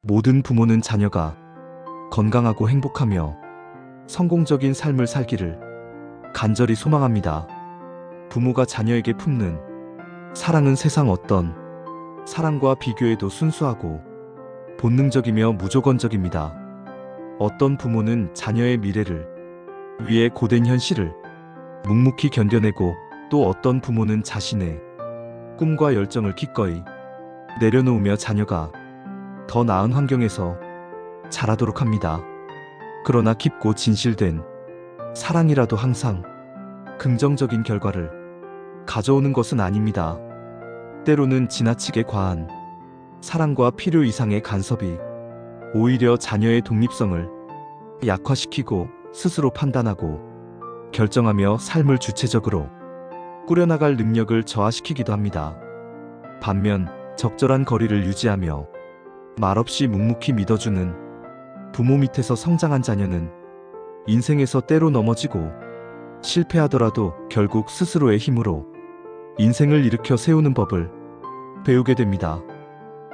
모든 부모는 자녀가 건강하고 행복하며 성공적인 삶을 살기를 간절히 소망합니다. 부모가 자녀에게 품는 사랑은 세상 어떤 사랑과 비교해도 순수하고 본능적이며 무조건적입니다. 어떤 부모는 자녀의 미래를 위해 고된 현실을 묵묵히 견뎌내고, 또 어떤 부모는 자신의 꿈과 열정을 기꺼이 내려놓으며 자녀가 더 나은 환경에서 자라도록 합니다. 그러나 깊고 진실된 사랑이라도 항상 긍정적인 결과를 가져오는 것은 아닙니다. 때로는 지나치게 과한 사랑과 필요 이상의 간섭이 오히려 자녀의 독립성을 약화시키고 스스로 판단하고 결정하며 삶을 주체적으로 꾸려나갈 능력을 저하시키기도 합니다. 반면 적절한 거리를 유지하며 말없이 묵묵히 믿어주는 부모 밑에서 성장한 자녀는 인생에서 때로 넘어지고 실패하더라도 결국 스스로의 힘으로 인생을 일으켜 세우는 법을 배우게 됩니다.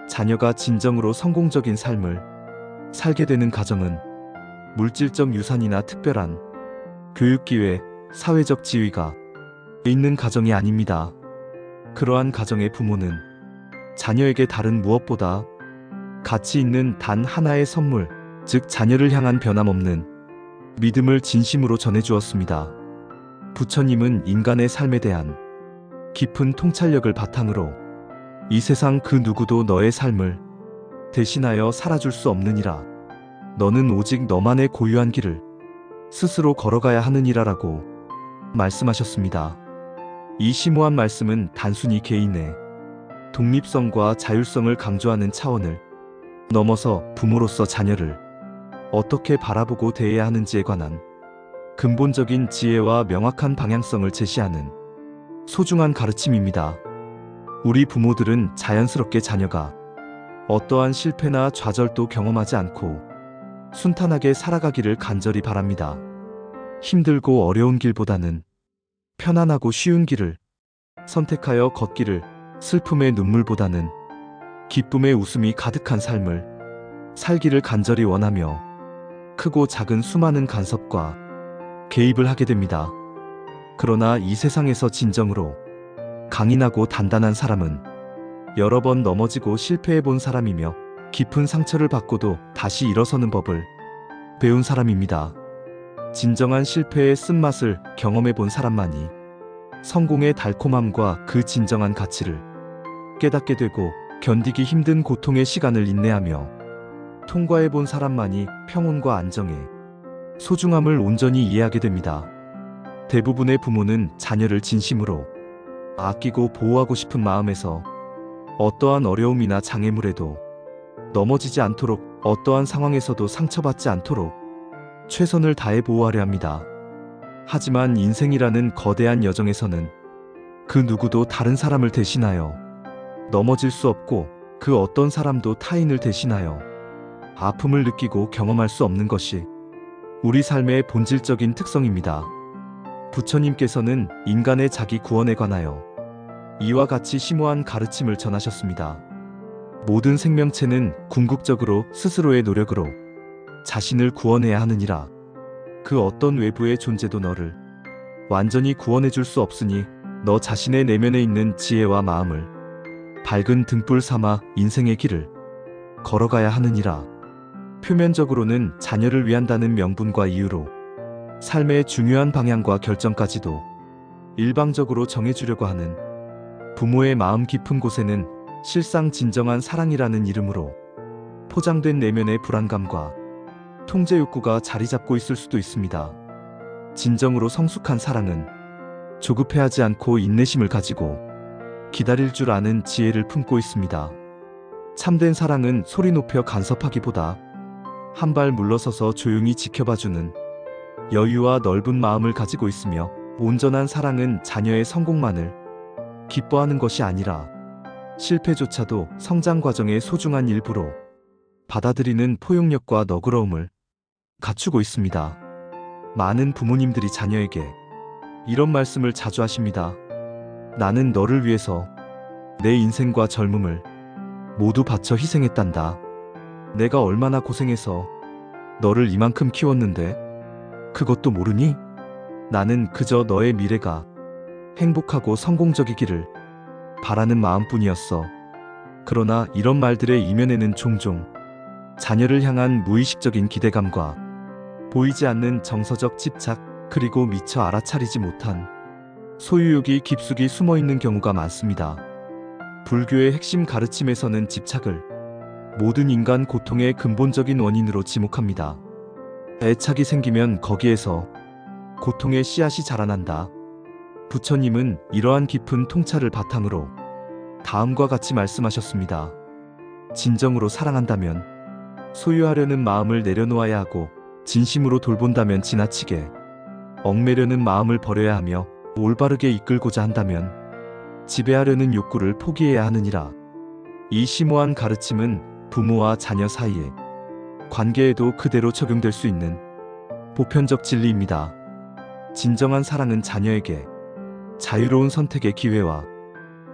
자녀가 진정으로 성공적인 삶을 살게 되는 가정은 물질적 유산이나 특별한 교육기회, 사회적 지위가 있는 가정이 아닙니다. 그러한 가정의 부모는 자녀에게 다른 무엇보다 가치 있는 단 하나의 선물, 즉 자녀를 향한 변함없는 믿음을 진심으로 전해주었습니다. 부처님은 인간의 삶에 대한 깊은 통찰력을 바탕으로 이 세상 그 누구도 너의 삶을 대신하여 살아줄 수 없느니라. 너는 오직 너만의 고유한 길을 스스로 걸어가야 하느니라라고 말씀하셨습니다. 이 심오한 말씀은 단순히 개인의 독립성과 자율성을 강조하는 차원을 넘어서 부모로서 자녀를 어떻게 바라보고 대해야 하는지에 관한 근본적인 지혜와 명확한 방향성을 제시하는 소중한 가르침입니다. 우리 부모들은 자연스럽게 자녀가 어떠한 실패나 좌절도 경험하지 않고 순탄하게 살아가기를 간절히 바랍니다. 힘들고 어려운 길보다는 편안하고 쉬운 길을 선택하여 걷기를, 슬픔의 눈물보다는 기쁨의 웃음이 가득한 삶을 살기를 간절히 원하며 크고 작은 수많은 간섭과 개입을 하게 됩니다. 그러나 이 세상에서 진정으로 강인하고 단단한 사람은 여러 번 넘어지고 실패해 본 사람이며 깊은 상처를 받고도 다시 일어서는 법을 배운 사람입니다. 진정한 실패의 쓴맛을 경험해 본 사람만이 성공의 달콤함과 그 진정한 가치를 깨닫게 되고, 견디기 힘든 고통의 시간을 인내하며 통과해 본 사람만이 평온과 안정의 소중함을 온전히 이해하게 됩니다. 대부분의 부모는 자녀를 진심으로 아끼고 보호하고 싶은 마음에서 어떠한 어려움이나 장애물에도 넘어지지 않도록, 어떠한 상황에서도 상처받지 않도록 최선을 다해 보호하려 합니다. 하지만 인생이라는 거대한 여정에서는 그 누구도 다른 사람을 대신하여 넘어질 수 없고, 그 어떤 사람도 타인을 대신하여 아픔을 느끼고 경험할 수 없는 것이 우리 삶의 본질적인 특성입니다. 부처님께서는 인간의 자기 구원에 관하여 이와 같이 심오한 가르침을 전하셨습니다. 모든 생명체는 궁극적으로 스스로의 노력으로 자신을 구원해야 하느니라. 그 어떤 외부의 존재도 너를 완전히 구원해 줄 수 없으니 너 자신의 내면에 있는 지혜와 마음을 밝은 등불 삼아 인생의 길을 걸어가야 하느니라. 표면적으로는 자녀를 위한다는 명분과 이유로 삶의 중요한 방향과 결정까지도 일방적으로 정해주려고 하는 부모의 마음 깊은 곳에는 실상 진정한 사랑이라는 이름으로 포장된 내면의 불안감과 통제 욕구가 자리 잡고 있을 수도 있습니다. 진정으로 성숙한 사랑은 조급해하지 않고 인내심을 가지고 기다릴 줄 아는 지혜를 품고 있습니다. 참된 사랑은 소리 높여 간섭하기보다 한 발 물러서서 조용히 지켜봐주는 여유와 넓은 마음을 가지고 있으며, 온전한 사랑은 자녀의 성공만을 기뻐하는 것이 아니라 실패조차도 성장 과정의 소중한 일부로 받아들이는 포용력과 너그러움을 갖추고 있습니다. 많은 부모님들이 자녀에게 이런 말씀을 자주 하십니다. 나는 너를 위해서 내 인생과 젊음을 모두 바쳐 희생했단다. 내가 얼마나 고생해서 너를 이만큼 키웠는데 그것도 모르니? 나는 그저 너의 미래가 행복하고 성공적이기를 바라는 마음뿐이었어. 그러나 이런 말들의 이면에는 종종 자녀를 향한 무의식적인 기대감과 보이지 않는 정서적 집착, 그리고 미처 알아차리지 못한 소유욕이 깊숙이 숨어 있는 경우가 많습니다. 불교의 핵심 가르침에서는 집착을 모든 인간 고통의 근본적인 원인으로 지목합니다. 애착이 생기면 거기에서 고통의 씨앗이 자라난다. 부처님은 이러한 깊은 통찰을 바탕으로 다음과 같이 말씀하셨습니다. 진정으로 사랑한다면 소유하려는 마음을 내려놓아야 하고, 진심으로 돌본다면 지나치게 얽매려는 마음을 버려야 하며, 올바르게 이끌고자 한다면 지배하려는 욕구를 포기해야 하느니라. 이 심오한 가르침은 부모와 자녀 사이의 관계에도 그대로 적용될 수 있는 보편적 진리입니다. 진정한 사랑은 자녀에게 자유로운 선택의 기회와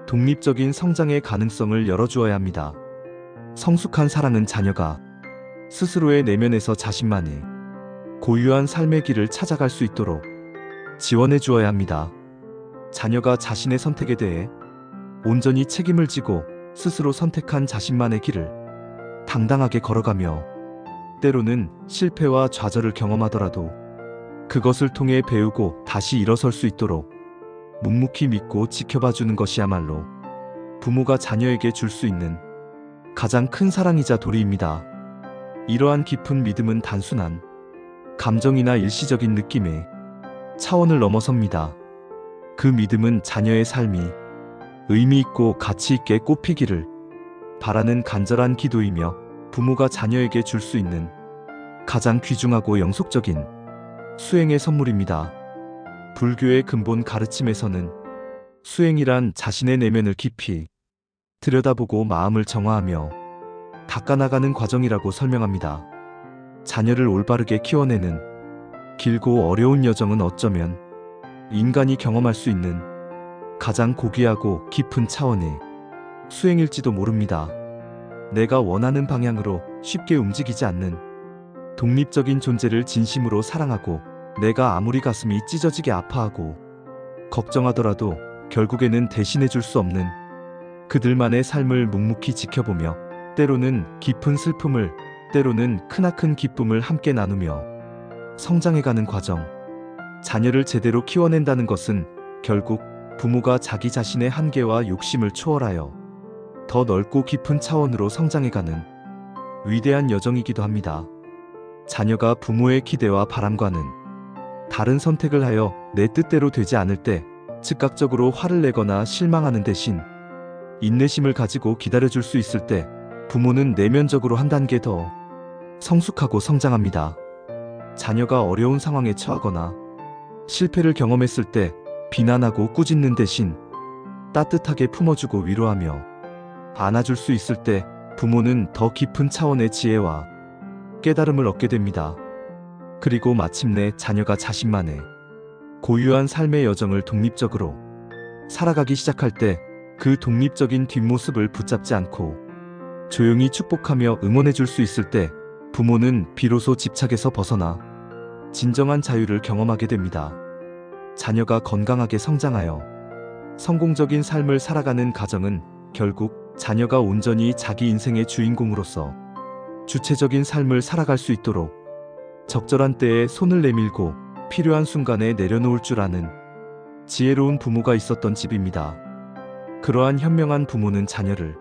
독립적인 성장의 가능성을 열어주어야 합니다. 성숙한 사랑은 자녀가 스스로의 내면에서 자신만의 고유한 삶의 길을 찾아갈 수 있도록 지원해 주어야 합니다. 자녀가 자신의 선택에 대해 온전히 책임을 지고 스스로 선택한 자신만의 길을 당당하게 걸어가며, 때로는 실패와 좌절을 경험하더라도 그것을 통해 배우고 다시 일어설 수 있도록 묵묵히 믿고 지켜봐 주는 것이야말로 부모가 자녀에게 줄 수 있는 가장 큰 사랑이자 도리입니다. 이러한 깊은 믿음은 단순한 감정이나 일시적인 느낌의 차원을 넘어섭니다. 그 믿음은 자녀의 삶이 의미 있고 가치 있게 꽃피기를 바라는 간절한 기도이며, 부모가 자녀에게 줄 수 있는 가장 귀중하고 영속적인 수행의 선물입니다. 불교의 근본 가르침에서는 수행이란 자신의 내면을 깊이 들여다보고 마음을 정화하며 닦아나가는 과정이라고 설명합니다. 자녀를 올바르게 키워내는 길고 어려운 여정은 어쩌면 인간이 경험할 수 있는 가장 고귀하고 깊은 차원의 수행일지도 모릅니다. 내가 원하는 방향으로 쉽게 움직이지 않는 독립적인 존재를 진심으로 사랑하고, 내가 아무리 가슴이 찢어지게 아파하고 걱정하더라도 결국에는 대신해 줄 수 없는 그들만의 삶을 묵묵히 지켜보며, 때로는 깊은 슬픔을, 때로는 크나큰 기쁨을 함께 나누며 성장해가는 과정. 자녀를 제대로 키워낸다는 것은 결국 부모가 자기 자신의 한계와 욕심을 초월하여 더 넓고 깊은 차원으로 성장해가는 위대한 여정이기도 합니다. 자녀가 부모의 기대와 바람과는 다른 선택을 하여 내 뜻대로 되지 않을 때 즉각적으로 화를 내거나 실망하는 대신 인내심을 가지고 기다려줄 수 있을 때, 부모는 내면적으로 한 단계 더 성숙하고 성장합니다. 자녀가 어려운 상황에 처하거나 실패를 경험했을 때 비난하고 꾸짖는 대신 따뜻하게 품어주고 위로하며 안아줄 수 있을 때, 부모는 더 깊은 차원의 지혜와 깨달음을 얻게 됩니다. 그리고 마침내 자녀가 자신만의 고유한 삶의 여정을 독립적으로 살아가기 시작할 때, 그 독립적인 뒷모습을 붙잡지 않고 조용히 축복하며 응원해 줄 수 있을 때, 부모는 비로소 집착에서 벗어나 진정한 자유를 경험하게 됩니다. 자녀가 건강하게 성장하여 성공적인 삶을 살아가는 가정은 결국 자녀가 온전히 자기 인생의 주인공으로서 주체적인 삶을 살아갈 수 있도록 적절한 때에 손을 내밀고 필요한 순간에 내려놓을 줄 아는 지혜로운 부모가 있었던 집입니다. 그러한 현명한 부모는 자녀를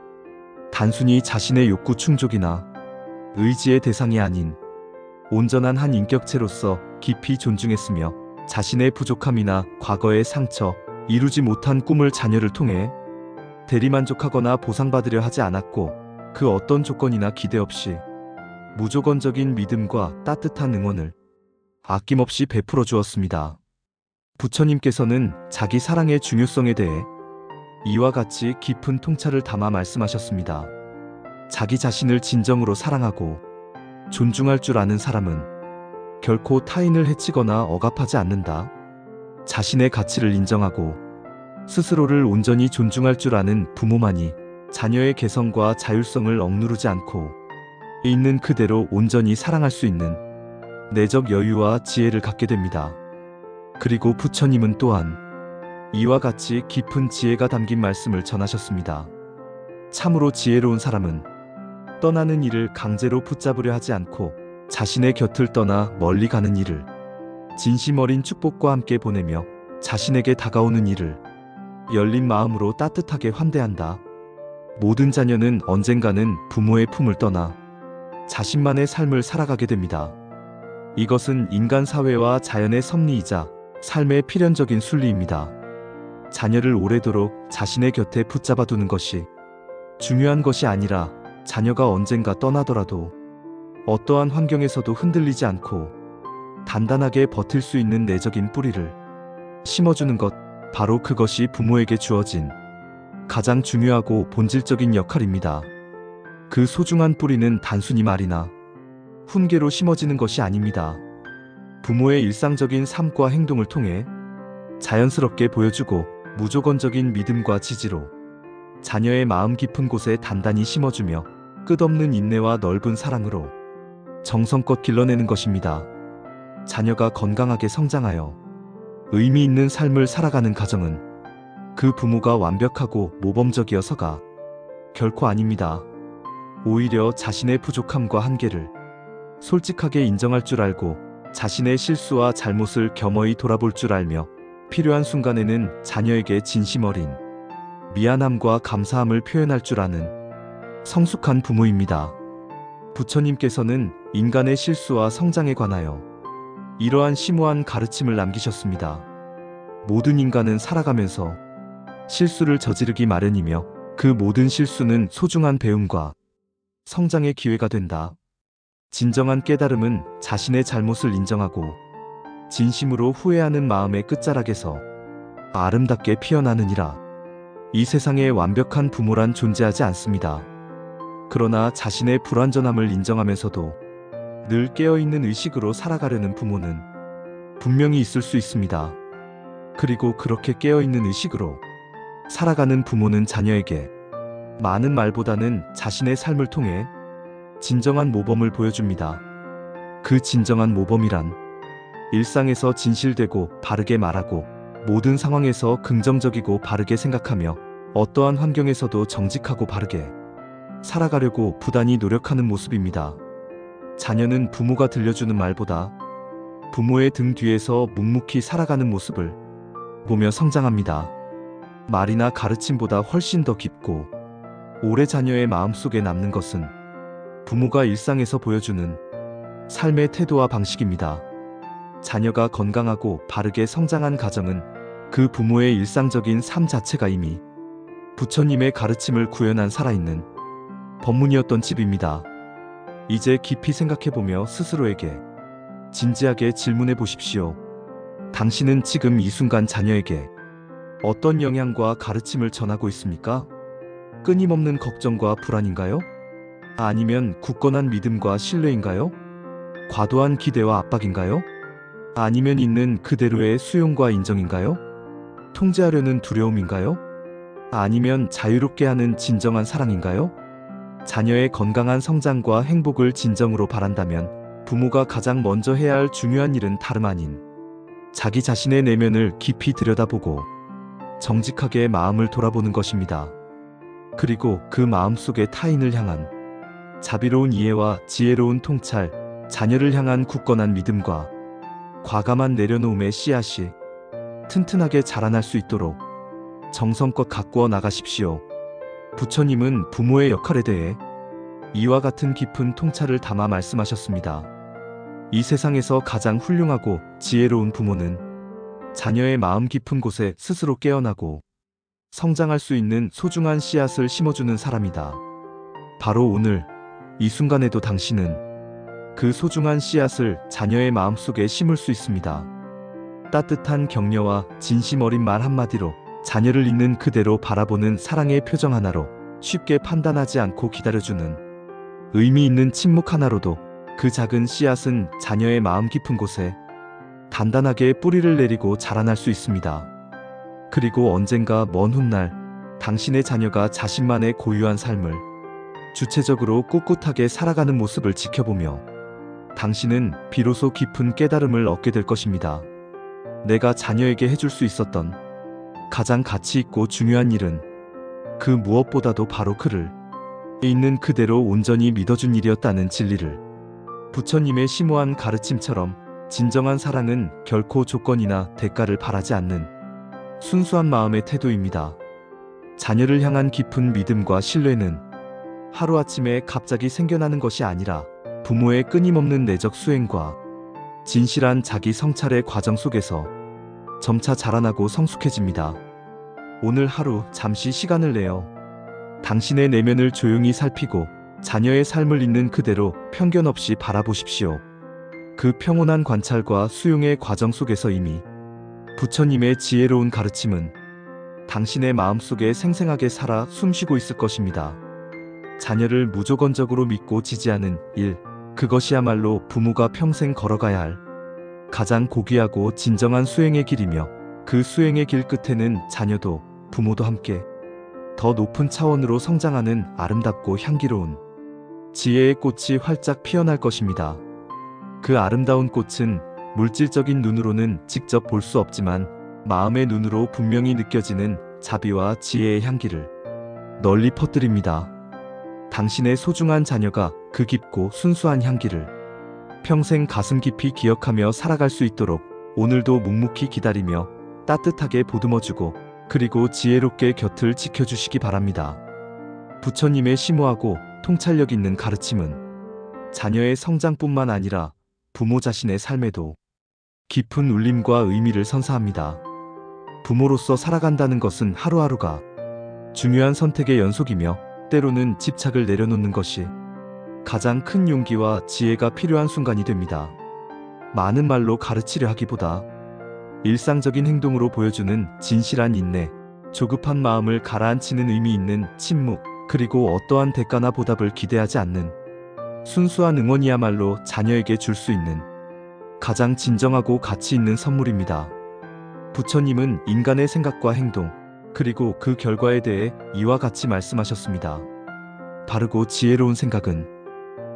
단순히 자신의 욕구 충족이나 의지의 대상이 아닌 온전한 한 인격체로서 깊이 존중했으며, 자신의 부족함이나 과거의 상처, 이루지 못한 꿈을 자녀를 통해 대리만족하거나 보상받으려 하지 않았고, 그 어떤 조건이나 기대 없이 무조건적인 믿음과 따뜻한 응원을 아낌없이 베풀어 주었습니다. 부처님께서는 자기 사랑의 중요성에 대해 이와 같이 깊은 통찰을 담아 말씀하셨습니다. 자기 자신을 진정으로 사랑하고 존중할 줄 아는 사람은 결코 타인을 해치거나 억압하지 않는다. 자신의 가치를 인정하고 스스로를 온전히 존중할 줄 아는 부모만이 자녀의 개성과 자율성을 억누르지 않고 있는 그대로 온전히 사랑할 수 있는 내적 여유와 지혜를 갖게 됩니다. 그리고 부처님은 또한 이와 같이 깊은 지혜가 담긴 말씀을 전하셨습니다. 참으로 지혜로운 사람은 떠나는 이를 강제로 붙잡으려 하지 않고 자신의 곁을 떠나 멀리 가는 이를 진심 어린 축복과 함께 보내며 자신에게 다가오는 이를 열린 마음으로 따뜻하게 환대한다. 모든 자녀는 언젠가는 부모의 품을 떠나 자신만의 삶을 살아가게 됩니다. 이것은 인간 사회와 자연의 섭리이자 삶의 필연적인 순리입니다. 자녀를 오래도록 자신의 곁에 붙잡아 두는 것이 중요한 것이 아니라 자녀가 언젠가 떠나더라도 어떠한 환경에서도 흔들리지 않고 단단하게 버틸 수 있는 내적인 뿌리를 심어주는 것, 바로 그것이 부모에게 주어진 가장 중요하고 본질적인 역할입니다. 그 소중한 뿌리는 단순히 말이나 훈계로 심어지는 것이 아닙니다. 부모의 일상적인 삶과 행동을 통해 자연스럽게 보여주고 무조건적인 믿음과 지지로 자녀의 마음 깊은 곳에 단단히 심어주며 끝없는 인내와 넓은 사랑으로 정성껏 길러내는 것입니다. 자녀가 건강하게 성장하여 의미 있는 삶을 살아가는 가정은 그 부모가 완벽하고 모범적이어서가 결코 아닙니다. 오히려 자신의 부족함과 한계를 솔직하게 인정할 줄 알고 자신의 실수와 잘못을 겸허히 돌아볼 줄 알며 필요한 순간에는 자녀에게 진심 어린 미안함과 감사함을 표현할 줄 아는 성숙한 부모입니다. 부처님께서는 인간의 실수와 성장에 관하여 이러한 심오한 가르침을 남기셨습니다. 모든 인간은 살아가면서 실수를 저지르기 마련이며 그 모든 실수는 소중한 배움과 성장의 기회가 된다. 진정한 깨달음은 자신의 잘못을 인정하고 진심으로 후회하는 마음의 끝자락에서 아름답게 피어나느니라. 이 세상에 완벽한 부모란 존재하지 않습니다. 그러나 자신의 불완전함을 인정하면서도 늘 깨어있는 의식으로 살아가려는 부모는 분명히 있을 수 있습니다. 그리고 그렇게 깨어있는 의식으로 살아가는 부모는 자녀에게 많은 말보다는 자신의 삶을 통해 진정한 모범을 보여줍니다. 그 진정한 모범이란 일상에서 진실되고 바르게 말하고 모든 상황에서 긍정적이고 바르게 생각하며 어떠한 환경에서도 정직하고 바르게 살아가려고 부단히 노력하는 모습입니다. 자녀는 부모가 들려주는 말보다 부모의 등 뒤에서 묵묵히 살아가는 모습을 보며 성장합니다. 말이나 가르침보다 훨씬 더 깊고 오래 자녀의 마음속에 남는 것은 부모가 일상에서 보여주는 삶의 태도와 방식입니다. 자녀가 건강하고 바르게 성장한 가정은 그 부모의 일상적인 삶 자체가 이미 부처님의 가르침을 구현한 살아있는 법문이었던 집입니다. 이제 깊이 생각해보며 스스로에게 진지하게 질문해 보십시오. 당신은 지금 이 순간 자녀에게 어떤 영향과 가르침을 전하고 있습니까? 끊임없는 걱정과 불안인가요? 아니면 굳건한 믿음과 신뢰인가요? 과도한 기대와 압박인가요? 아니면 있는 그대로의 수용과 인정인가요? 통제하려는 두려움인가요? 아니면 자유롭게 하는 진정한 사랑인가요? 자녀의 건강한 성장과 행복을 진정으로 바란다면 부모가 가장 먼저 해야 할 중요한 일은 다름 아닌 자기 자신의 내면을 깊이 들여다보고 정직하게 마음을 돌아보는 것입니다. 그리고 그 마음 속에 타인을 향한 자비로운 이해와 지혜로운 통찰, 자녀를 향한 굳건한 믿음과 과감한 내려놓음의 씨앗이 튼튼하게 자라날 수 있도록 정성껏 가꾸어 나가십시오. 부처님은 부모의 역할에 대해 이와 같은 깊은 통찰을 담아 말씀하셨습니다. 이 세상에서 가장 훌륭하고 지혜로운 부모는 자녀의 마음 깊은 곳에 스스로 깨어나고 성장할 수 있는 소중한 씨앗을 심어주는 사람이다. 바로 오늘 이 순간에도 당신은 그 소중한 씨앗을 자녀의 마음속에 심을 수 있습니다. 따뜻한 격려와 진심 어린 말 한마디로 자녀를 있는 그대로 바라보는 사랑의 표정 하나로 쉽게 판단하지 않고 기다려주는 의미 있는 침묵 하나로도 그 작은 씨앗은 자녀의 마음 깊은 곳에 단단하게 뿌리를 내리고 자라날 수 있습니다. 그리고 언젠가 먼 훗날 당신의 자녀가 자신만의 고유한 삶을 주체적으로 꿋꿋하게 살아가는 모습을 지켜보며 당신은 비로소 깊은 깨달음을 얻게 될 것입니다. 내가 자녀에게 해줄 수 있었던 가장 가치 있고 중요한 일은 그 무엇보다도 바로 그를 있는 그대로 온전히 믿어준 일이었다는 진리를. 부처님의 심오한 가르침처럼 진정한 사랑은 결코 조건이나 대가를 바라지 않는 순수한 마음의 태도입니다. 자녀를 향한 깊은 믿음과 신뢰는 하루아침에 갑자기 생겨나는 것이 아니라 부모의 끊임없는 내적 수행과 진실한 자기 성찰의 과정 속에서 점차 자라나고 성숙해집니다. 오늘 하루 잠시 시간을 내어 당신의 내면을 조용히 살피고 자녀의 삶을 있는 그대로 편견 없이 바라보십시오. 그 평온한 관찰과 수용의 과정 속에서 이미 부처님의 지혜로운 가르침은 당신의 마음속에 생생하게 살아 숨쉬고 있을 것입니다. 자녀를 무조건적으로 믿고 지지하는 일, 그것이야말로 부모가 평생 걸어가야 할 가장 고귀하고 진정한 수행의 길이며, 그 수행의 길 끝에는 자녀도 부모도 함께 더 높은 차원으로 성장하는 아름답고 향기로운 지혜의 꽃이 활짝 피어날 것입니다. 그 아름다운 꽃은 물질적인 눈으로는 직접 볼 수 없지만 마음의 눈으로 분명히 느껴지는 자비와 지혜의 향기를 널리 퍼뜨립니다. 당신의 소중한 자녀가 그 깊고 순수한 향기를 평생 가슴 깊이 기억하며 살아갈 수 있도록 오늘도 묵묵히 기다리며 따뜻하게 보듬어주고 그리고 지혜롭게 곁을 지켜주시기 바랍니다. 부처님의 심오하고 통찰력 있는 가르침은 자녀의 성장뿐만 아니라 부모 자신의 삶에도 깊은 울림과 의미를 선사합니다. 부모로서 살아간다는 것은 하루하루가 중요한 선택의 연속이며 때로는 집착을 내려놓는 것이 가장 큰 용기와 지혜가 필요한 순간이 됩니다. 많은 말로 가르치려 하기보다 일상적인 행동으로 보여주는 진실한 인내, 조급한 마음을 가라앉히는 의미 있는 침묵, 그리고 어떠한 대가나 보답을 기대하지 않는 순수한 응원이야말로 자녀에게 줄 수 있는 가장 진정하고 가치 있는 선물입니다. 부처님은 인간의 생각과 행동, 그리고 그 결과에 대해 이와 같이 말씀하셨습니다. 바르고 지혜로운 생각은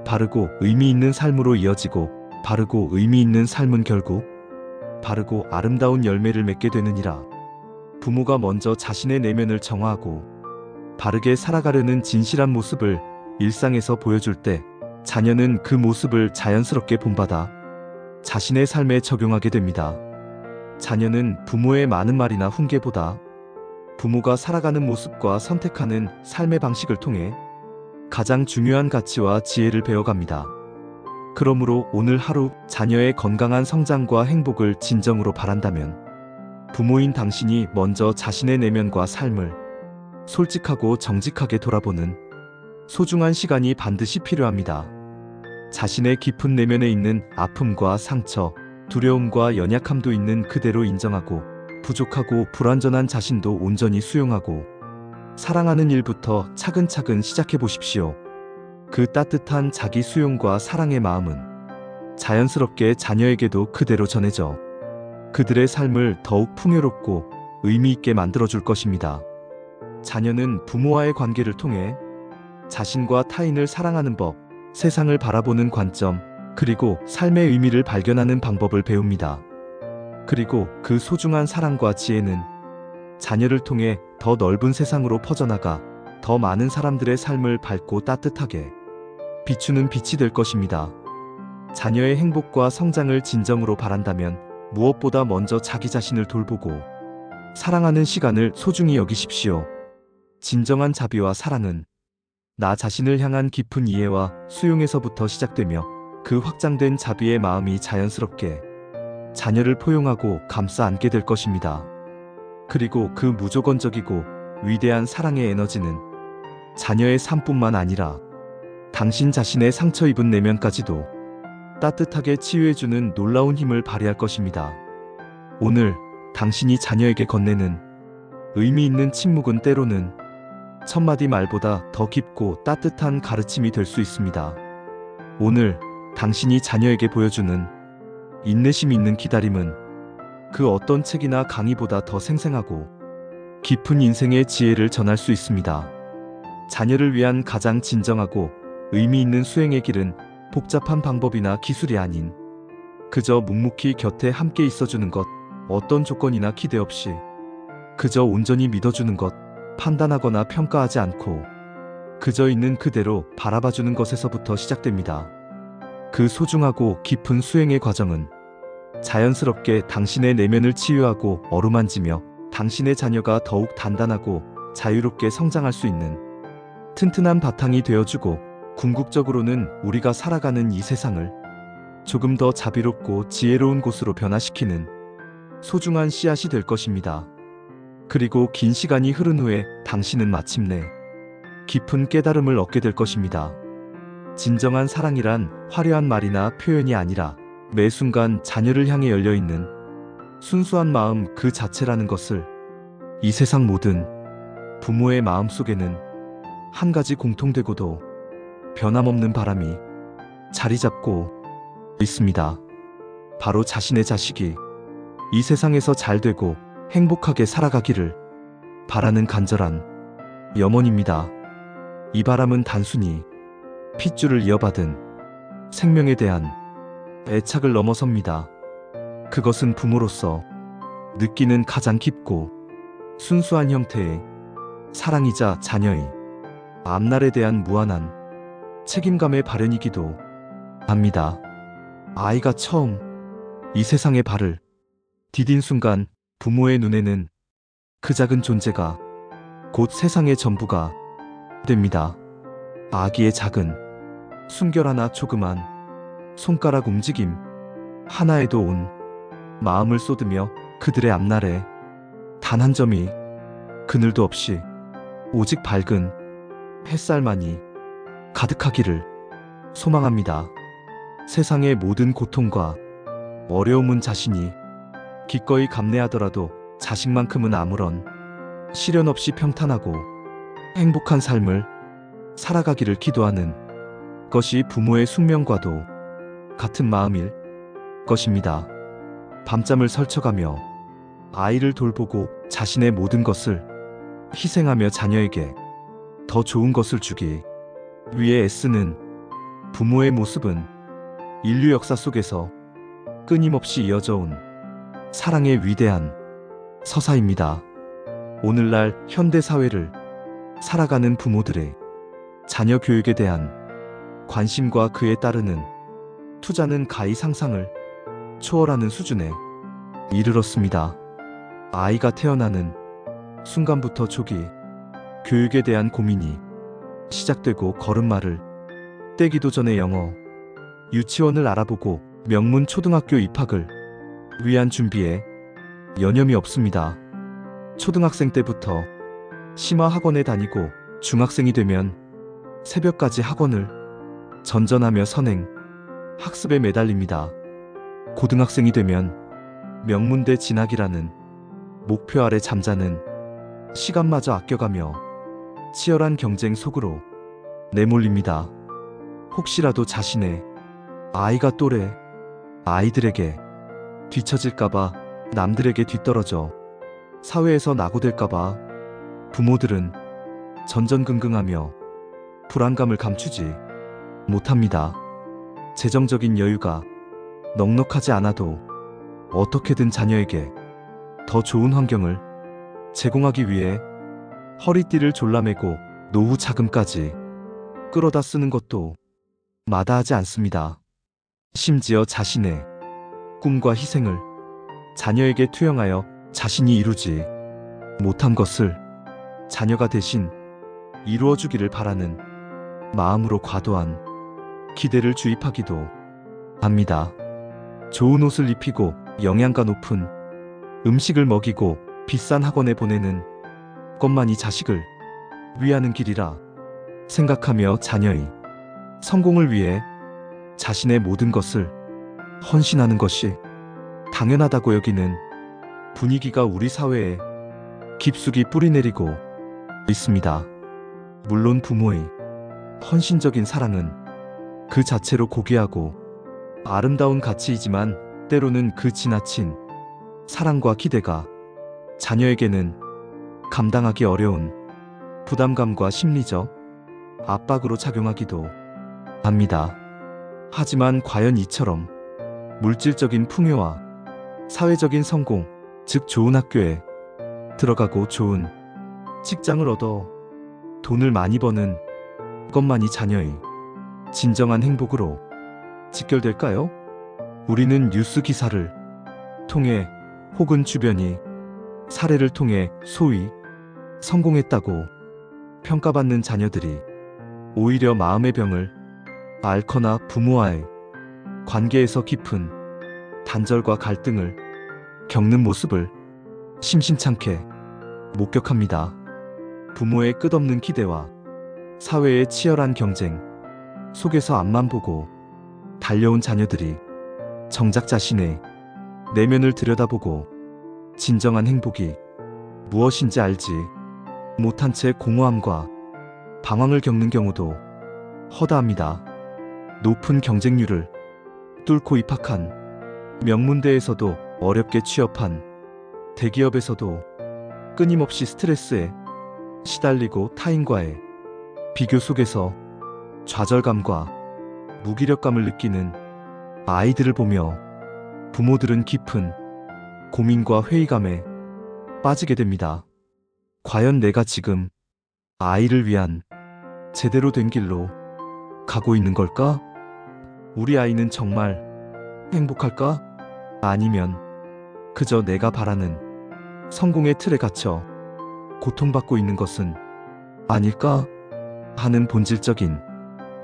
바르고 의미 있는 삶으로 이어지고, 바르고 의미 있는 삶은 결국 바르고 아름다운 열매를 맺게 되느니라. 부모가 먼저 자신의 내면을 정화하고 바르게 살아가려는 진실한 모습을 일상에서 보여줄 때 자녀는 그 모습을 자연스럽게 본받아 자신의 삶에 적용하게 됩니다. 자녀는 부모의 많은 말이나 훈계보다 부모가 살아가는 모습과 선택하는 삶의 방식을 통해 가장 중요한 가치와 지혜를 배워갑니다. 그러므로 오늘 하루 자녀의 건강한 성장과 행복을 진정으로 바란다면 부모인 당신이 먼저 자신의 내면과 삶을 솔직하고 정직하게 돌아보는 소중한 시간이 반드시 필요합니다. 자신의 깊은 내면에 있는 아픔과 상처, 두려움과 연약함도 있는 그대로 인정하고, 부족하고 불완전한 자신도 온전히 수용하고 사랑하는 일부터 차근차근 시작해 보십시오. 그 따뜻한 자기 수용과 사랑의 마음은 자연스럽게 자녀에게도 그대로 전해져 그들의 삶을 더욱 풍요롭고 의미 있게 만들어줄 것입니다. 자녀는 부모와의 관계를 통해 자신과 타인을 사랑하는 법, 세상을 바라보는 관점, 그리고 삶의 의미를 발견하는 방법을 배웁니다. 그리고 그 소중한 사랑과 지혜는 자녀를 통해 더 넓은 세상으로 퍼져나가 더 많은 사람들의 삶을 밝고 따뜻하게 비추는 빛이 될 것입니다. 자녀의 행복과 성장을 진정으로 바란다면 무엇보다 먼저 자기 자신을 돌보고 사랑하는 시간을 소중히 여기십시오. 진정한 자비와 사랑은 나 자신을 향한 깊은 이해와 수용에서부터 시작되며, 그 확장된 자비의 마음이 자연스럽게 자녀를 포용하고 감싸 안게 될 것입니다. 그리고 그 무조건적이고 위대한 사랑의 에너지는 자녀의 삶뿐만 아니라 당신 자신의 상처 입은 내면까지도 따뜻하게 치유해주는 놀라운 힘을 발휘할 것입니다. 오늘 당신이 자녀에게 건네는 의미 있는 침묵은 때로는 천마디 말보다 더 깊고 따뜻한 가르침이 될 수 있습니다. 오늘 당신이 자녀에게 보여주는 인내심 있는 기다림은 그 어떤 책이나 강의보다 더 생생하고 깊은 인생의 지혜를 전할 수 있습니다. 자녀를 위한 가장 진정하고 의미 있는 수행의 길은 복잡한 방법이나 기술이 아닌 그저 묵묵히 곁에 함께 있어주는 것, 어떤 조건이나 기대 없이 그저 온전히 믿어주는 것, 판단하거나 평가하지 않고 그저 있는 그대로 바라봐주는 것에서부터 시작됩니다. 그 소중하고 깊은 수행의 과정은 자연스럽게 당신의 내면을 치유하고 어루만지며 당신의 자녀가 더욱 단단하고 자유롭게 성장할 수 있는 튼튼한 바탕이 되어주고, 궁극적으로는 우리가 살아가는 이 세상을 조금 더 자비롭고 지혜로운 곳으로 변화시키는 소중한 씨앗이 될 것입니다. 그리고 긴 시간이 흐른 후에 당신은 마침내 깊은 깨달음을 얻게 될 것입니다. 진정한 사랑이란 화려한 말이나 표현이 아니라 매 순간 자녀를 향해 열려있는 순수한 마음 그 자체라는 것을, 이 세상 모든 부모의 마음 속에는 한 가지 공통되고도 변함없는 바람이 자리 잡고 있습니다. 바로 자신의 자식이 이 세상에서 잘 되고 행복하게 살아가기를 바라는 간절한 염원입니다. 이 바람은 단순히 핏줄을 이어받은 생명에 대한 애착을 넘어섭니다. 그것은 부모로서 느끼는 가장 깊고 순수한 형태의 사랑이자 자녀의 앞날에 대한 무한한 책임감의 발현이기도 합니다. 아이가 처음 이 세상에 발을 디딘 순간 부모의 눈에는 그 작은 존재가 곧 세상의 전부가 됩니다. 아기의 작은 숨결 하나, 조그만 손가락 움직임 하나에도 온 마음을 쏟으며 그들의 앞날에 단 한 점이 그늘도 없이 오직 밝은 햇살만이 가득하기를 소망합니다. 세상의 모든 고통과 어려움은 자신이 기꺼이 감내하더라도 자식만큼은 아무런 시련 없이 평탄하고 행복한 삶을 살아가기를 기도하는 것이 부모의 숙명과도 같은 마음일 것입니다. 밤잠을 설쳐가며 아이를 돌보고 자신의 모든 것을 희생하며 자녀에게 더 좋은 것을 주기 위해 애쓰는 부모의 모습은 인류 역사 속에서 끊임없이 이어져 온 사랑의 위대한 서사입니다. 오늘날 현대 사회를 살아가는 부모들의 자녀 교육에 대한 관심과 그에 따르는 투자는 가히 상상을 초월하는 수준에 이르렀습니다. 아이가 태어나는 순간부터 초기 교육에 대한 고민이 시작되고, 걸음마를 떼기도 전에 영어 유치원을 알아보고 명문 초등학교 입학을 위한 준비에 여념이 없습니다. 초등학생 때부터 심화 학원에 다니고 중학생이 되면 새벽까지 학원을 전전하며 선행 학습에 매달립니다. 고등학생이 되면 명문대 진학이라는 목표 아래 잠자는 시간마저 아껴가며 치열한 경쟁 속으로 내몰립니다. 혹시라도 자신의 아이가 또래 아이들에게 뒤처질까봐, 남들에게 뒤떨어져 사회에서 낙오될까봐 부모들은 전전긍긍하며 불안감을 감추지 못합니다. 재정적인 여유가 넉넉하지 않아도 어떻게든 자녀에게 더 좋은 환경을 제공하기 위해 허리띠를 졸라매고 노후 자금까지 끌어다 쓰는 것도 마다하지 않습니다. 심지어 자신의 꿈과 희생을 자녀에게 투영하여 자신이 이루지 못한 것을 자녀가 대신 이루어주기를 바라는 마음으로 과도한 기대를 주입하기도 합니다. 좋은 옷을 입히고 영양가 높은 음식을 먹이고 비싼 학원에 보내는 것만이 자식을 위하는 길이라 생각하며 자녀의 성공을 위해 자신의 모든 것을 헌신하는 것이 당연하다고 여기는 분위기가 우리 사회에 깊숙이 뿌리내리고 있습니다. 물론 부모의 헌신적인 사랑은 그 자체로 고귀하고 아름다운 가치이지만, 때로는 그 지나친 사랑과 기대가 자녀에게는 감당하기 어려운 부담감과 심리적 압박으로 작용하기도 합니다. 하지만 과연 이처럼 물질적인 풍요와 사회적인 성공, 즉 좋은 학교에 들어가고 좋은 직장을 얻어 돈을 많이 버는 것만이 자녀의 진정한 행복으로 직결될까요? 우리는 뉴스 기사를 통해 혹은 주변이 사례를 통해 소위 성공했다고 평가받는 자녀들이 오히려 마음의 병을 앓거나 부모와의 관계에서 깊은 단절과 갈등을 겪는 모습을 심심찮게 목격합니다. 부모의 끝없는 기대와 사회의 치열한 경쟁 속에서 앞만 보고 달려온 자녀들이 정작 자신의 내면을 들여다보고 진정한 행복이 무엇인지 알지 못한 채 공허함과 방황을 겪는 경우도 허다합니다. 높은 경쟁률을 뚫고 입학한 명문대에서도 어렵게 취업한 대기업에서도 끊임없이 스트레스에 시달리고 타인과의 비교 속에서 좌절감과 무기력감을 느끼는 아이들을 보며 부모들은 깊은 고민과 회의감에 빠지게 됩니다. 과연 내가 지금 아이를 위한 제대로 된 길로 가고 있는 걸까? 우리 아이는 정말 행복할까? 아니면 그저 내가 바라는 성공의 틀에 갇혀 고통받고 있는 것은 아닐까? 하는 본질적인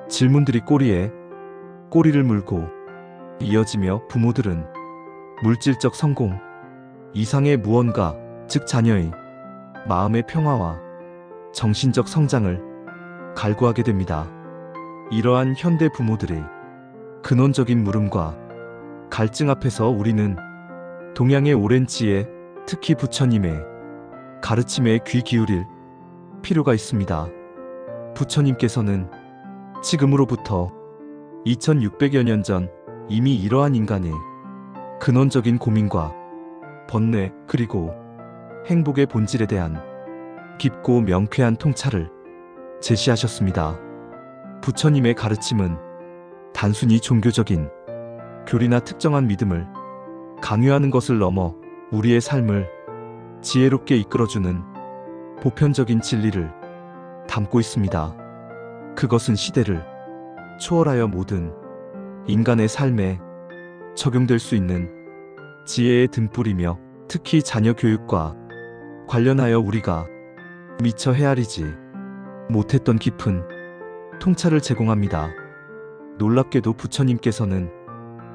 질문들이 꼬리에 꼬리를 물고 이어지며 부모들은 물질적 성공 이상의 무언가, 즉 자녀의 마음의 평화와 정신적 성장을 갈구하게 됩니다. 이러한 현대 부모들의 근원적인 물음과 갈증 앞에서 우리는 동양의 오랜 지혜, 특히 부처님의 가르침에 귀 기울일 필요가 있습니다. 부처님께서는 지금으로부터 2600여 년 전 이미 이러한 인간의 근원적인 고민과 번뇌 그리고 행복의 본질에 대한 깊고 명쾌한 통찰을 제시하셨습니다. 부처님의 가르침은 단순히 종교적인 교리나 특정한 믿음을 강요하는 것을 넘어 우리의 삶을 지혜롭게 이끌어주는 보편적인 진리를 담고 있습니다. 그것은 시대를 초월하여 모든 인간의 삶에 적용될 수 있는 지혜의 등불이며 특히 자녀 교육과 관련하여 우리가 미처 헤아리지 못했던 깊은 통찰을 제공합니다. 놀랍게도 부처님께서는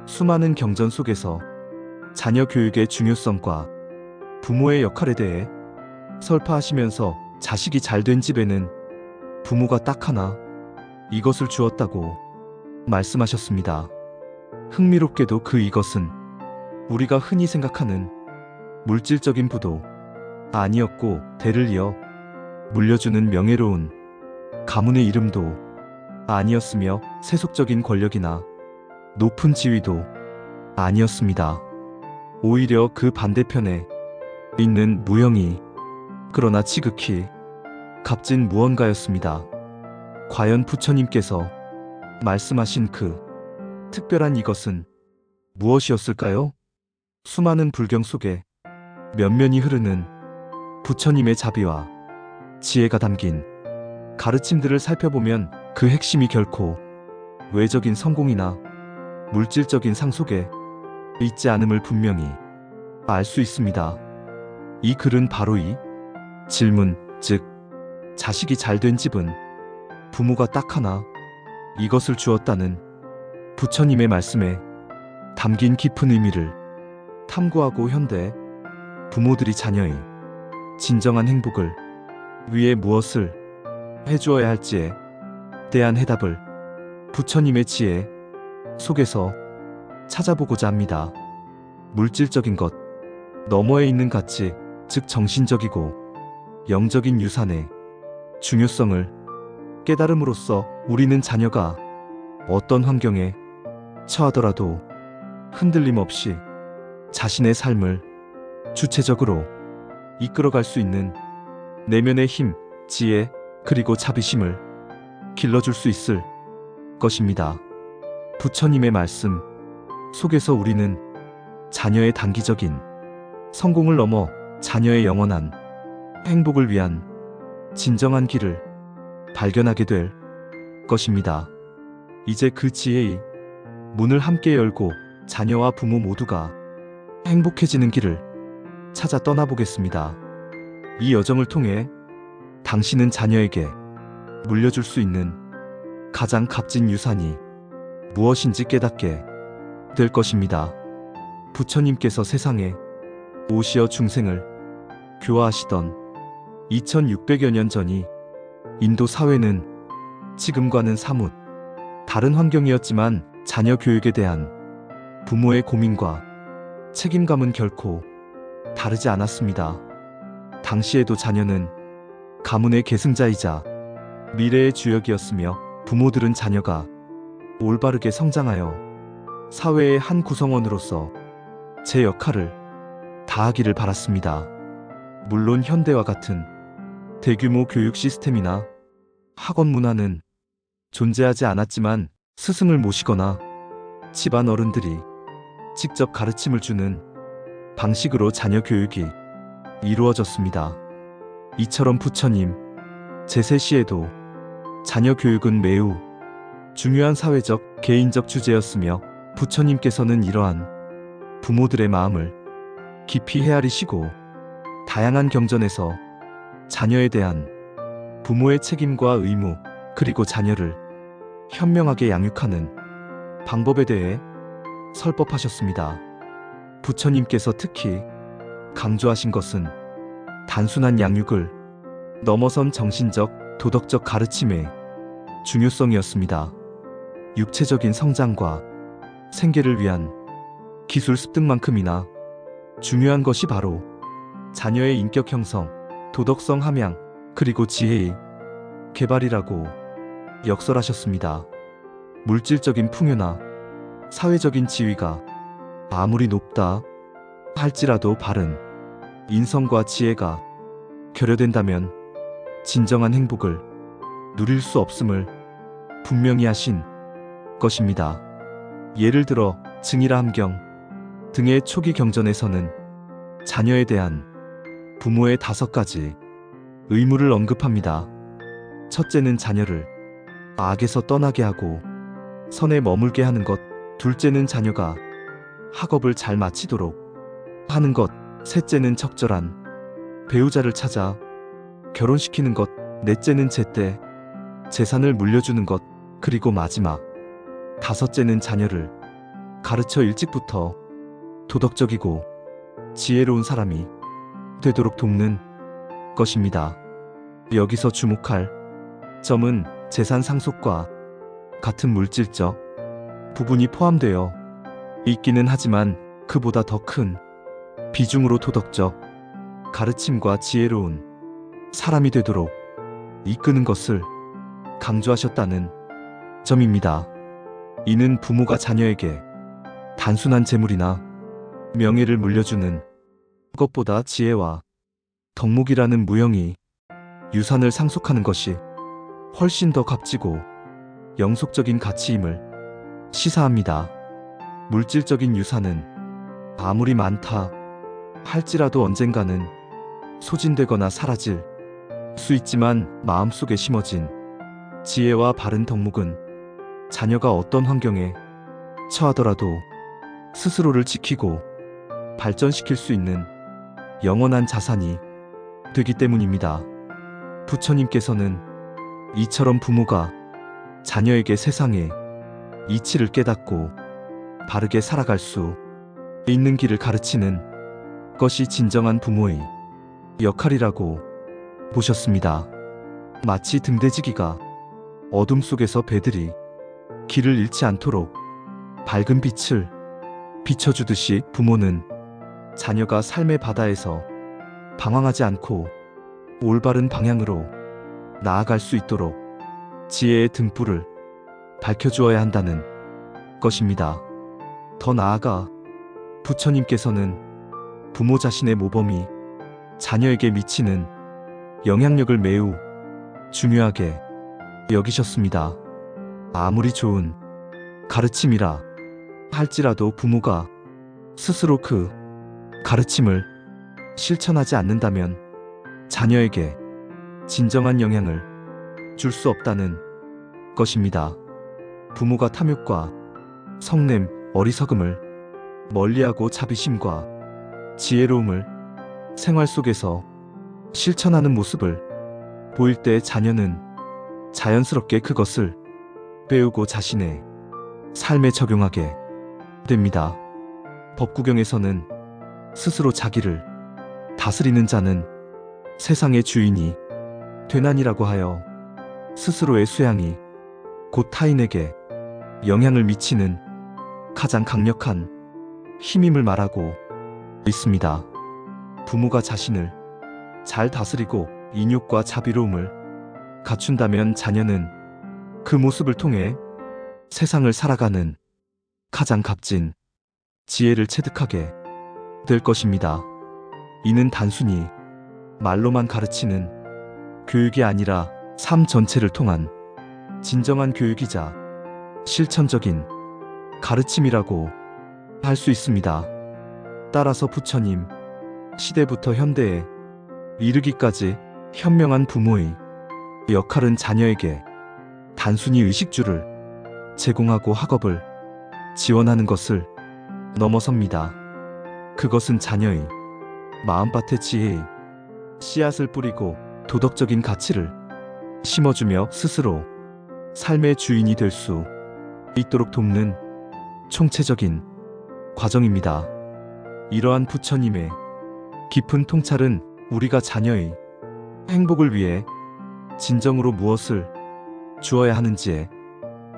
수많은 경전 속에서 자녀 교육의 중요성과 부모의 역할에 대해 설파하시면서 자식이 잘된 집에는 부모가 딱 하나 이것을 주었다고 말씀하셨습니다. 흥미롭게도 이것은 우리가 흔히 생각하는 물질적인 부도 아니었고 대를 이어 물려주는 명예로운 가문의 이름도 아니었으며 세속적인 권력이나 높은 지위도 아니었습니다. 오히려 그 반대편에 있는 무형이 그러나 지극히 값진 무언가였습니다. 과연 부처님께서 말씀하신 그 특별한 이것은 무엇이었을까요? 수많은 불경 속에 면면이 흐르는 부처님의 자비와 지혜가 담긴 가르침들을 살펴보면 그 핵심이 결코 외적인 성공이나 물질적인 상 속에 있지 않음을 분명히 알 수 있습니다. 이 글은 바로 이 질문, 즉 자식이 잘된 집은 부모가 딱 하나 이것을 주었다는 부처님의 말씀에 담긴 깊은 의미를 탐구하고 현대 부모들이 자녀의 진정한 행복을 위해 무엇을 해주어야 할지에 대한 해답을 부처님의 지혜 속에서 찾아보고자 합니다. 물질적인 것 너머에 있는 가치, 즉 정신적이고 영적인 유산의 중요성을 깨달음으로써 우리는 자녀가 어떤 환경에 처하더라도 흔들림 없이 자신의 삶을 주체적으로 이끌어갈 수 있는 내면의 힘, 지혜, 그리고 자비심을 길러줄 수 있을 것입니다. 부처님의 말씀 속에서 우리는 자녀의 단기적인 성공을 넘어 자녀의 영원한 행복을 위한 진정한 길을 발견하게 될 것입니다. 이제 그 지혜의 문을 함께 열고 자녀와 부모 모두가 행복해지는 길을 찾아 떠나보겠습니다. 이 여정을 통해 당신은 자녀에게 물려줄 수 있는 가장 값진 유산이 무엇인지 깨닫게 될 것입니다. 부처님께서 세상에 오시어 중생을 교화하시던 2600여 년 전이 인도 사회는 지금과는 사뭇 다른 환경이었지만 자녀 교육에 대한 부모의 고민과 책임감은 결코 다르지 않았습니다. 당시에도 자녀는 가문의 계승자이자 미래의 주역이었으며 부모들은 자녀가 올바르게 성장하여 사회의 한 구성원으로서 제 역할을 다하기를 바랐습니다. 물론 현대와 같은 대규모 교육 시스템이나 학원 문화는 존재하지 않았지만 스승을 모시거나 집안 어른들이 직접 가르침을 주는 방식으로 자녀 교육이 이루어졌습니다. 이처럼 부처님 제세시에도 자녀 교육은 매우 중요한 사회적, 개인적 주제였으며 부처님께서는 이러한 부모들의 마음을 깊이 헤아리시고 다양한 경전에서 자녀에 대한 부모의 책임과 의무, 그리고 자녀를 현명하게 양육하는 방법에 대해 설법하셨습니다. 부처님께서 특히 강조하신 것은 단순한 양육을 넘어선 정신적, 도덕적 가르침의 중요성이었습니다. 육체적인 성장과 생계를 위한 기술 습득만큼이나 중요한 것이 바로 자녀의 인격 형성, 도덕성 함양, 그리고 지혜의 개발이라고 역설하셨습니다. 물질적인 풍요나 사회적인 지위가 아무리 높다 할지라도 바른 인성과 지혜가 결여된다면 진정한 행복을 누릴 수 없음을 분명히 하신 것입니다. 예를 들어 증이라 함경 등의 초기 경전에서는 자녀에 대한 부모의 5가지 의무를 언급합니다. 첫째는 자녀를 악에서 떠나게 하고 선에 머물게 하는 것, 둘째는 자녀가 학업을 잘 마치도록 하는 것, 셋째는 적절한 배우자를 찾아 결혼시키는 것, 넷째는 제때 재산을 물려주는 것, 그리고 마지막 5째는 자녀를 가르쳐 일찍부터 도덕적이고 지혜로운 사람이 되도록 돕는 것입니다. 여기서 주목할 점은 재산 상속과 같은 물질적 부분이 포함되어 있기는 하지만 그보다 더 큰 비중으로 도덕적 가르침과 지혜로운 사람이 되도록 이끄는 것을 강조하셨다는 점입니다. 이는 부모가 자녀에게 단순한 재물이나 명예를 물려주는 것보다 지혜와 덕목이라는 무형의 유산을 상속하는 것이 훨씬 더 값지고 영속적인 가치임을 시사합니다. 물질적인 유산은 아무리 많다 할지라도 언젠가는 소진되거나 사라질 수 있지만 마음속에 심어진 지혜와 바른 덕목은 자녀가 어떤 환경에 처하더라도 스스로를 지키고 발전시킬 수 있는 영원한 자산이 되기 때문입니다. 부처님께서는 이처럼 부모가 자녀에게 세상의 이치를 깨닫고 바르게 살아갈 수 있는 길을 가르치는 것이 진정한 부모의 역할이라고 보셨습니다. 마치 등대지기가 어둠 속에서 배들이 길을 잃지 않도록 밝은 빛을 비춰주듯이 부모는 자녀가 삶의 바다에서 방황하지 않고 올바른 방향으로 나아갈 수 있도록 지혜의 등불을 밝혀주어야 한다는 것입니다. 더 나아가 부처님께서는 부모 자신의 모범이 자녀에게 미치는 영향력을 매우 중요하게 여기셨습니다. 아무리 좋은 가르침이라 할지라도 부모가 스스로 그 가르침을 실천하지 않는다면 자녀에게 진정한 영향을 줄 수 없다는 것입니다. 부모가 탐욕과 성냄, 어리석음을 멀리하고 자비심과 지혜로움을 생활 속에서 실천하는 모습을 보일 때 자녀는 자연스럽게 그것을 배우고 자신의 삶에 적용하게 됩니다. 법구경에서는 스스로 자기를 다스리는 자는 세상의 주인이 되나니라고 하여 스스로의 수양이 곧 타인에게 영향을 미치는 가장 강력한 힘임을 말하고 있습니다. 부모가 자신을 잘 다스리고 인욕과 자비로움을 갖춘다면 자녀는 그 모습을 통해 세상을 살아가는 가장 값진 지혜를 체득하게 될 것입니다. 이는 단순히 말로만 가르치는 교육이 아니라 삶 전체를 통한 진정한 교육이자 실천적인 가르침이라고 할 수 있습니다. 따라서 부처님 시대부터 현대에 이르기까지 현명한 부모의 역할은 자녀에게 단순히 의식주를 제공하고 학업을 지원하는 것을 넘어섭니다. 그것은 자녀의 마음밭에 지혜의 씨앗을 뿌리고 도덕적인 가치를 심어주며 스스로 삶의 주인이 될 수 있도록 돕는 총체적인 과정입니다. 이러한 부처님의 깊은 통찰은 우리가 자녀의 행복을 위해 진정으로 무엇을 주어야 하는지에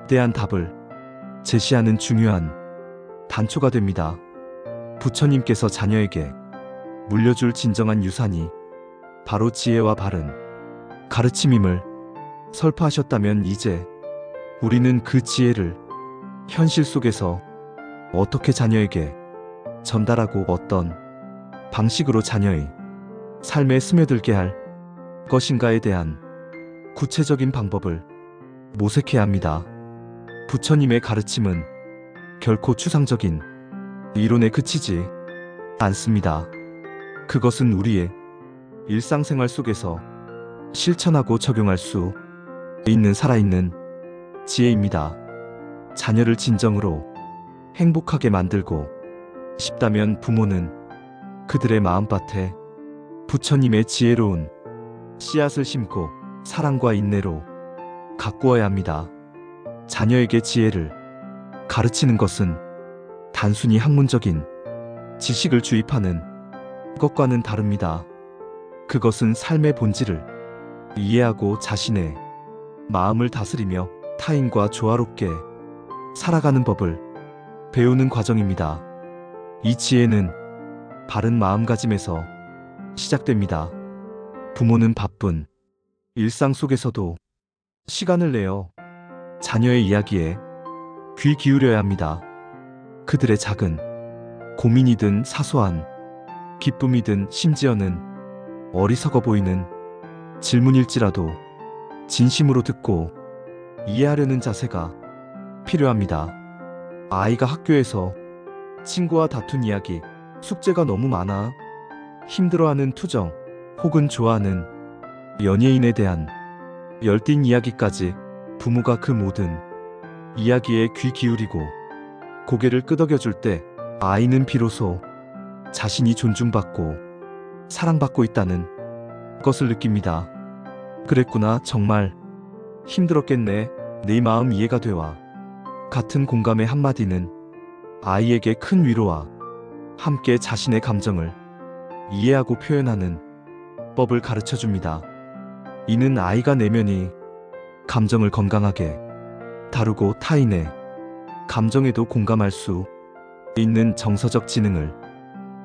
대한 답을 제시하는 중요한 단초가 됩니다. 부처님께서 자녀에게 물려줄 진정한 유산이 바로 지혜와 바른 가르침임을 설파하셨다면 이제 우리는 그 지혜를 현실 속에서 어떻게 자녀에게 전달하고 어떤 방식으로 자녀의 삶에 스며들게 할 것인가에 대한 구체적인 방법을 모색해야 합니다. 부처님의 가르침은 결코 추상적인 이론에 그치지 않습니다. 그것은 우리의 일상생활 속에서 실천하고 적용할 수 있는 살아있는 지혜입니다. 자녀를 진정으로 행복하게 만들고 싶다면 부모는 그들의 마음밭에 부처님의 지혜로운 씨앗을 심고 사랑과 인내로 가꾸어야 합니다. 자녀에게 지혜를 가르치는 것은 단순히 학문적인 지식을 주입하는 것과는 다릅니다. 그것은 삶의 본질을 이해하고 자신의 마음을 다스리며 타인과 조화롭게 살아가는 법을 배우는 과정입니다. 이 지혜는 바른 마음가짐에서 시작됩니다. 부모는 바쁜 일상 속에서도 시간을 내어 자녀의 이야기에 귀 기울여야 합니다. 그들의 작은 고민이든 사소한 기쁨이든 심지어는 어리석어 보이는 질문일지라도 진심으로 듣고 이해하려는 자세가 필요합니다. 아이가 학교에서 친구와 다툰 이야기, 숙제가 너무 많아 힘들어하는 투정, 혹은 좋아하는 연예인에 대한 열띤 이야기까지 부모가 그 모든 이야기에 귀 기울이고 고개를 끄덕여줄 때 아이는 비로소 자신이 존중받고 사랑받고 있다는 것을 느낍니다. 그랬구나, 정말 힘들었겠네, 네 마음 이해가 돼와 같은 공감의 한마디는 아이에게 큰 위로와 함께 자신의 감정을 이해하고 표현하는 법을 가르쳐줍니다. 이는 아이가 내면이 감정을 건강하게 다루고 타인의 감정에도 공감할 수 있는 정서적 지능을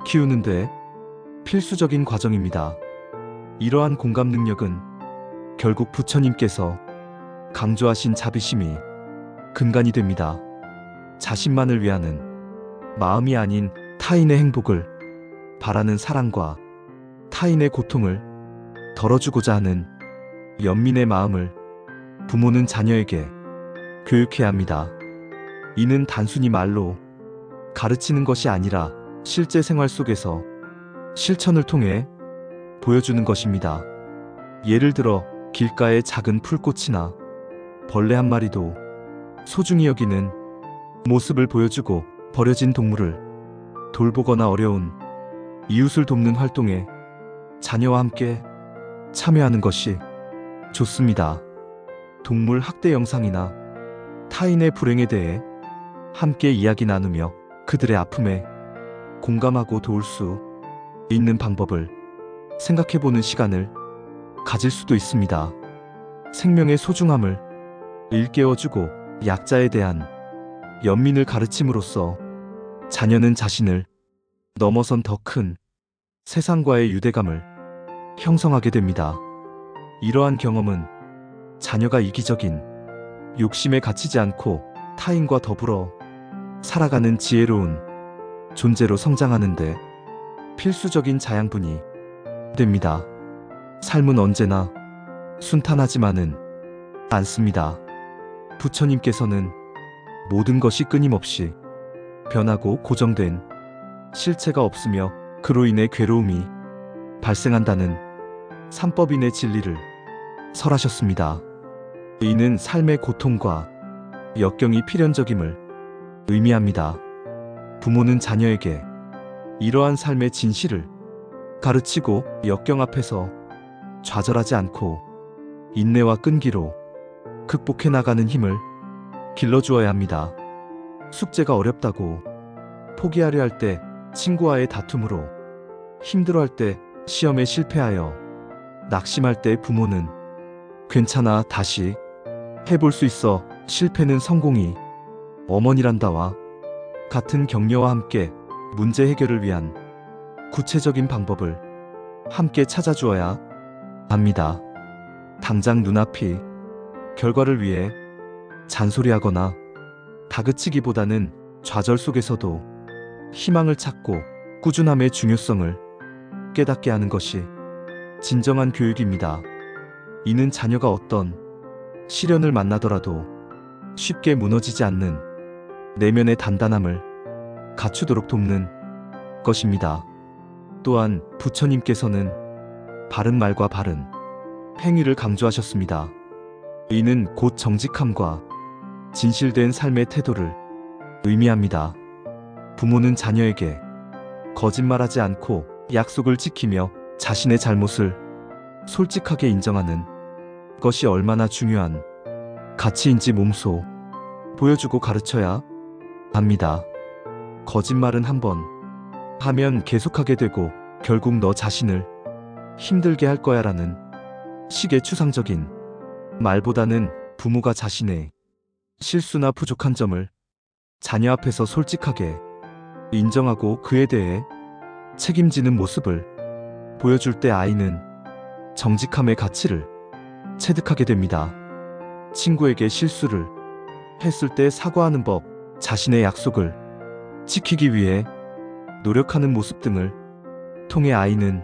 키우는데 필수적인 과정입니다. 이러한 공감 능력은 결국 부처님께서 강조하신 자비심이 근간이 됩니다. 자신만을 위하는 마음이 아닌 타인의 행복을 바라는 사랑과 타인의 고통을 덜어주고자 하는 연민의 마음을 부모는 자녀에게 교육해야 합니다. 이는 단순히 말로 가르치는 것이 아니라 실제 생활 속에서 실천을 통해 보여주는 것입니다. 예를 들어 길가의 작은 풀꽃이나 벌레 한 마리도 소중히 여기는 모습을 보여주고, 버려진 동물을 돌보거나 어려운 이웃을 돕는 활동에 자녀와 함께 참여하는 것이 좋습니다. 동물 학대 영상이나 타인의 불행에 대해 함께 이야기 나누며 그들의 아픔에 공감하고 도울 수 있는 방법을 생각해보는 시간을 가질 수도 있습니다. 생명의 소중함을 일깨워주고 약자에 대한 연민을 가르침으로써 자녀는 자신을 넘어선 더 큰 세상과의 유대감을 형성하게 됩니다. 이러한 경험은 자녀가 이기적인 욕심에 갇히지 않고 타인과 더불어 살아가는 지혜로운 존재로 성장하는데 필수적인 자양분이 됩니다. 삶은 언제나 순탄하지만은 않습니다. 부처님께서는 모든 것이 끊임없이 변하고 고정된 실체가 없으며 그로 인해 괴로움이 발생한다는 삼법인의 진리를 설하셨습니다. 이는 삶의 고통과 역경이 필연적임을 의미합니다. 부모는 자녀에게 이러한 삶의 진실을 가르치고 역경 앞에서 좌절하지 않고 인내와 끈기로 극복해 나가는 힘을 길러주어야 합니다. 숙제가 어렵다고 포기하려 할 때, 친구와의 다툼으로 힘들어할 때, 시험에 실패하여 낙심할 때 부모는 괜찮아, 다시 해볼 수 있어, 실패는 성공이 어머니란다와 같은 격려와 함께 문제 해결을 위한 구체적인 방법을 함께 찾아주어야 합니다. 당장 눈앞이 결과를 위해 잔소리하거나 다그치기보다는 좌절 속에서도 희망을 찾고 꾸준함의 중요성을 깨닫게 하는 것이 진정한 교육입니다. 이는 자녀가 어떤 시련을 만나더라도 쉽게 무너지지 않는 내면의 단단함을 갖추도록 돕는 것입니다. 또한 부처님께서는 바른 말과 바른 행위를 강조하셨습니다. 이는 곧 정직함과 진실된 삶의 태도를 의미합니다. 부모는 자녀에게 거짓말하지 않고 약속을 지키며 자신의 잘못을 솔직하게 인정하는 것이 얼마나 중요한 가치인지 몸소 보여주고 가르쳐야 합니다. 거짓말은 한번 하면 계속하게 되고 결국 너 자신을 힘들게 할 거야 라는 식의 추상적인 말보다는 부모가 자신의 실수나 부족한 점을 자녀 앞에서 솔직하게 인정하고 그에 대해 책임지는 모습을 보여줄 때 아이는 정직함의 가치를 체득하게 됩니다. 친구에게 실수를 했을 때 사과하는 법, 자신의 약속을 지키기 위해 노력하는 모습 등을 통해 아이는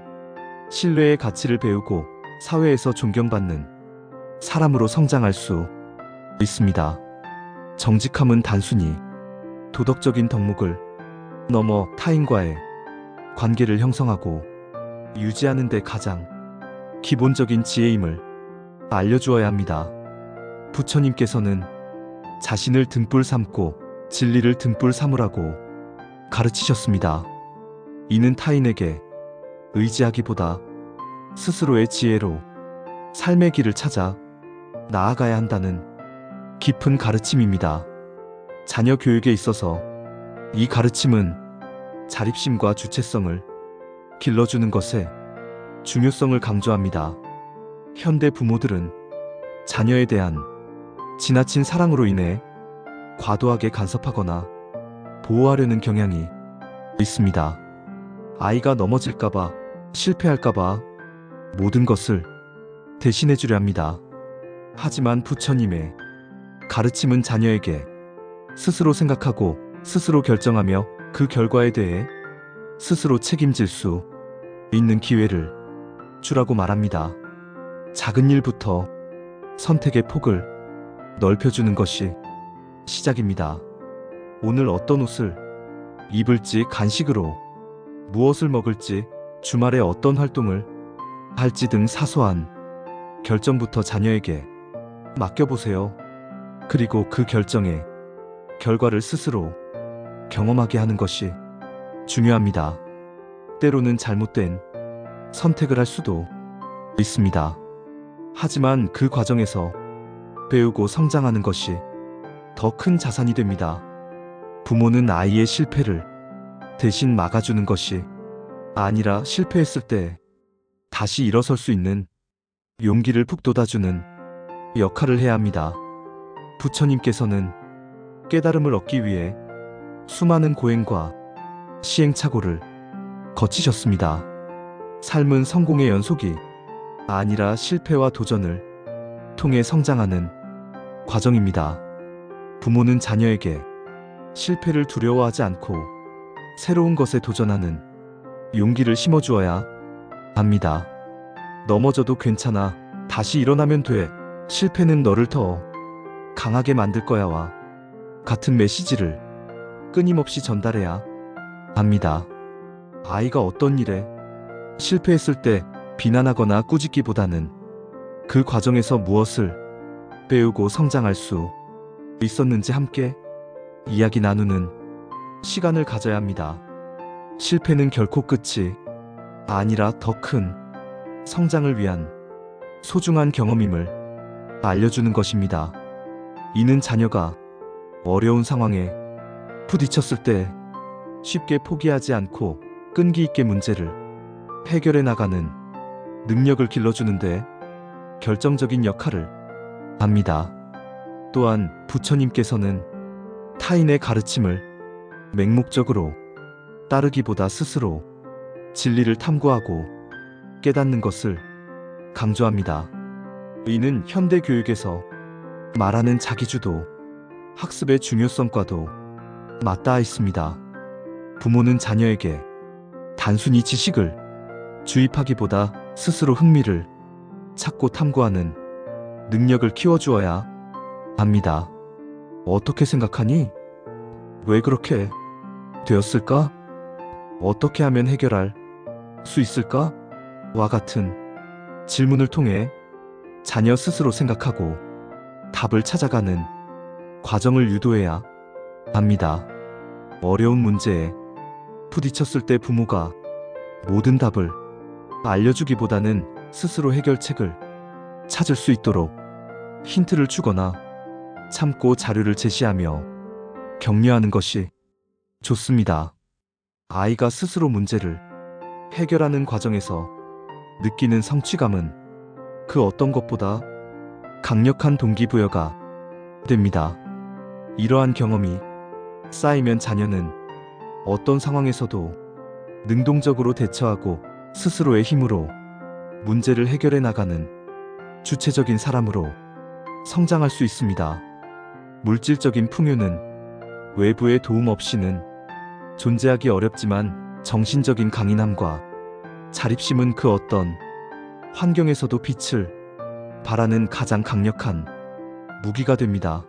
신뢰의 가치를 배우고 사회에서 존경받는 사람으로 성장할 수 있습니다. 정직함은 단순히 도덕적인 덕목을 넘어 타인과의 관계를 형성하고 유지하는 데 가장 기본적인 지혜임을 알려주어야 합니다. 부처님께서는 자신을 등불 삼고 진리를 등불 삼으라고 가르치셨습니다. 이는 타인에게 의지하기보다 스스로의 지혜로 삶의 길을 찾아 나아가야 한다는 깊은 가르침입니다. 자녀 교육에 있어서 이 가르침은 자립심과 주체성을 길러주는 것의 중요성을 강조합니다. 현대 부모들은 자녀에 대한 지나친 사랑으로 인해 과도하게 간섭하거나 보호하려는 경향이 있습니다. 아이가 넘어질까봐, 실패할까봐 모든 것을 대신해주려 합니다. 하지만 부처님의 가르침은 자녀에게 스스로 생각하고 스스로 결정하며 그 결과에 대해 스스로 책임질 수 있는 기회를 주라고 말합니다. 작은 일부터 선택의 폭을 넓혀주는 것이 시작입니다. 오늘 어떤 옷을 입을지, 간식으로 무엇을 먹을지, 주말에 어떤 활동을 할지 등 사소한 결정부터 자녀에게 맡겨보세요. 그리고 그 결정의 결과를 스스로 경험하게 하는 것이 중요합니다. 때로는 잘못된 선택을 할 수도 있습니다. 하지만 그 과정에서 배우고 성장하는 것이 더 큰 자산이 됩니다. 부모는 아이의 실패를 대신 막아주는 것이 아니라 실패했을 때 다시 일어설 수 있는 용기를 북돋아주는 역할을 해야 합니다. 부처님께서는 깨달음을 얻기 위해 수많은 고행과 시행착오를 거치셨습니다. 삶은 성공의 연속이 아니라 실패와 도전을 통해 성장하는 과정입니다. 부모는 자녀에게 실패를 두려워하지 않고 새로운 것에 도전하는 용기를 심어주어야 합니다. 넘어져도 괜찮아. 다시 일어나면 돼. 실패는 너를 더 강하게 만들 거야와 같은 메시지를 끊임없이 전달해야 합니다. 아이가 어떤 일에 실패했을 때 비난하거나 꾸짖기보다는 그 과정에서 무엇을 배우고 성장할 수 있었는지 함께 이야기 나누는 시간을 가져야 합니다. 실패는 결코 끝이 아니라 더 큰 성장을 위한 소중한 경험임을 알려주는 것입니다. 이는 자녀가 어려운 상황에 부딪혔을 때 쉽게 포기하지 않고 끈기 있게 문제를 해결해 나가는 능력을 길러주는데 결정적인 역할을 합니다. 또한 부처님께서는 타인의 가르침을 맹목적으로 따르기보다 스스로 진리를 탐구하고 깨닫는 것을 강조합니다. 이는 현대 교육에서 말하는 자기주도 학습의 중요성과도 맞닿아 있습니다. 부모는 자녀에게 단순히 지식을 주입하기보다 스스로 흥미를 찾고 탐구하는 능력을 키워주어야 합니다. 어떻게 생각하니? 왜 그렇게 되었을까? 어떻게 하면 해결할 수 있을까? 와 같은 질문을 통해 자녀 스스로 생각하고 답을 찾아가는 과정을 유도해야 합니다. 어려운 문제에 부딪혔을 때 부모가 모든 답을 알려주기보다는 스스로 해결책을 찾을 수 있도록 힌트를 주거나 참고 자료를 제시하며 격려하는 것이 좋습니다. 아이가 스스로 문제를 해결하는 과정에서 느끼는 성취감은 그 어떤 것보다 강력한 동기부여가 됩니다. 이러한 경험이 쌓이면 자녀는 어떤 상황에서도 능동적으로 대처하고 스스로의 힘으로 문제를 해결해 나가는 주체적인 사람으로 성장할 수 있습니다. 물질적인 풍요는 외부의 도움 없이는 존재하기 어렵지만 정신적인 강인함과 자립심은 그 어떤 환경에서도 빛을 발하는 가장 강력한 무기가 됩니다.